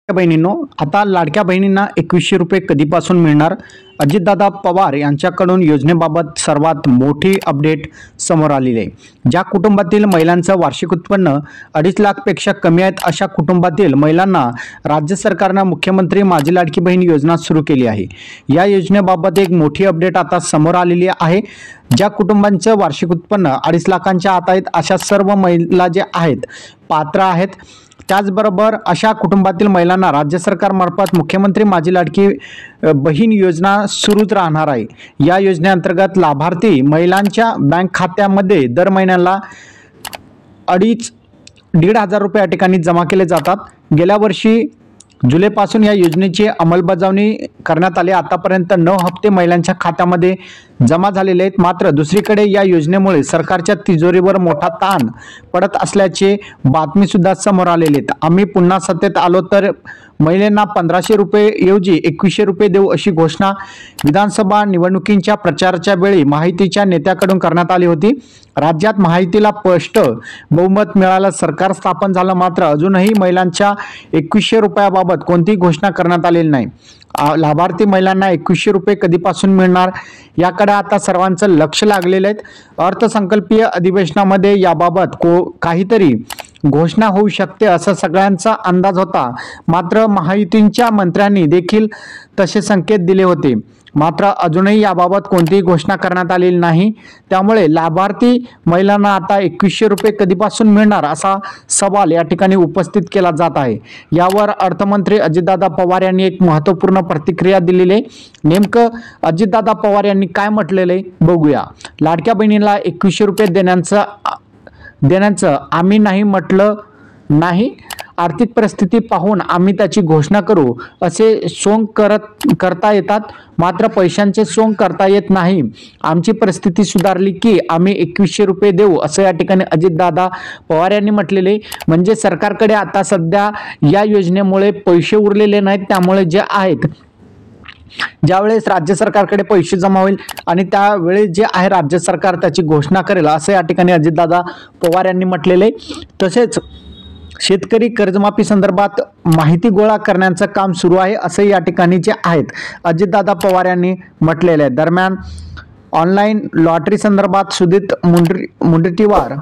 बहिणींनो, आता लाडक्या बहिणींना 2100 रुपये कधीपासून मिळणार? अजितदादा पवार यांच्याकडून योजनेबाबत सर्वात मोठी अपडेट समोर आलेली आहे. ज्या कुटुंबातील महिलांचं वार्षिक उत्पन्न 2.5 लाखपेक्षा कमी आहेत अशा कुटुंबातील महिलांना राज्य सरकारनं मुख्यमंत्री माझी लाडकी बहीण योजना सुरू केली आहे. या योजनेबाबत एक मोठी अपडेट आता समोर आलेली आहे. ज्या कुटुंबांचं वार्षिक उत्पन्न 2.5 लाखांच्या आत आहेत अशा सर्व महिला जे आहेत पात्र आहेत. त्याचबरोबर अशा कुटुंबातील महिलांना राज्य सरकारमार्फत मुख्यमंत्री माझी लाडकी बहीण योजना सुरूच राहणार आहे. या योजनेअंतर्गत लाभार्थी महिलांच्या बँक खात्यामध्ये दर महिन्याला 1,500 रुपये या ठिकाणी जमा केले जातात. गेल्या वर्षी जुलैपासून या योजनेची अंमलबजावणी करण्यात आली. आतापर्यंत 9 हप्ते महिलांच्या खात्यामध्ये जमा झालेले आहेत. मात्र दुसरीकडे या योजनेमुळे सरकारच्या तिजोरीवर मोठा ताण पडत असल्याचे बातमी सुद्धा समोर आलेले आहेत. आम्ही पुन्हा सत्तेत आलो तर महिलांना 1500 रुपये ऐवजी 2100 रुपये देऊ अशी घोषणा विधानसभा निवडणुकींच्या प्रचाराच्या वेळी माहितीच्या नेत्याकडून करण्यात आली होती. राज्यात माहितीला स्पष्ट बहुमत मिळालं, सरकार स्थापन झालं, मात्र अजूनही महिलांच्या 2100 रुपयाबाबत कोणतीही घोषणा करण्यात आलेली नाही. लाभार्थी महिलांना 2100 रुपये कधीपासून मिळणार याकडे आता सर्वांचं लक्ष लागलेलं आहे. अर्थसंकल्पीय अधिवेशनामध्ये याबाबत काहीतरी घोषणा होऊ शकते असा सगळ्यांचा अंदाज होता. मात्र महायुतीच्या मंत्र्यांनी देखील तसे संकेत दिले होते. मात्र अजूनही याबाबत कोणतीही घोषणा करण्यात आलेली नाही. त्यामुळे लाभार्थी महिलांना आता 2100 रुपये कधीपासून मिळणार असा सवाल या ठिकाणी उपस्थित केला जात आहे. यावर अर्थमंत्री अजितदादा पवार यांनी एक महत्त्वपूर्ण प्रतिक्रिया दिलेली आहे. नेमकं अजितदादा पवार यांनी काय म्हटलेलं आहे बघूया. लाडक्या बहिणीला 2100 रुपये देण्याचं आम्ही नाही म्हटलं नाही. आर्थिक परिस्थिती पाहून आम्ही त्याची घोषणा करू. असे सोंग करता येतात, मात्र पैशांचे सोंग करता येत नाही. आमची परिस्थिती सुधारली की आम्ही 2100 रुपये देऊ असं या ठिकाणी अजितदादा पवार यांनी म्हटलेले. म्हणजे सरकारकडे आता सध्या या योजनेमुळे पैसे उरलेले नाहीत. त्यामुळे जे आहेत ज्यावेळेस राज्य सरकारकडे पैसे जमा होईल आणि त्यावेळेस जे आहे राज्य सरकार त्याची घोषणा करेल असं या ठिकाणी अजितदादा पवार यांनी म्हटलेले. तसेच शेतकरी कर्जमाफी संदर्भात माहिती गोळा करण्याचं काम सुरू आहे असे या ठिकाणी जे आहेत अजितदादा पवार यांनी म्हटलेले आहे. दरम्यान ऑनलाईन लॉटरी संदर्भात सुधीर मुनगंटीवार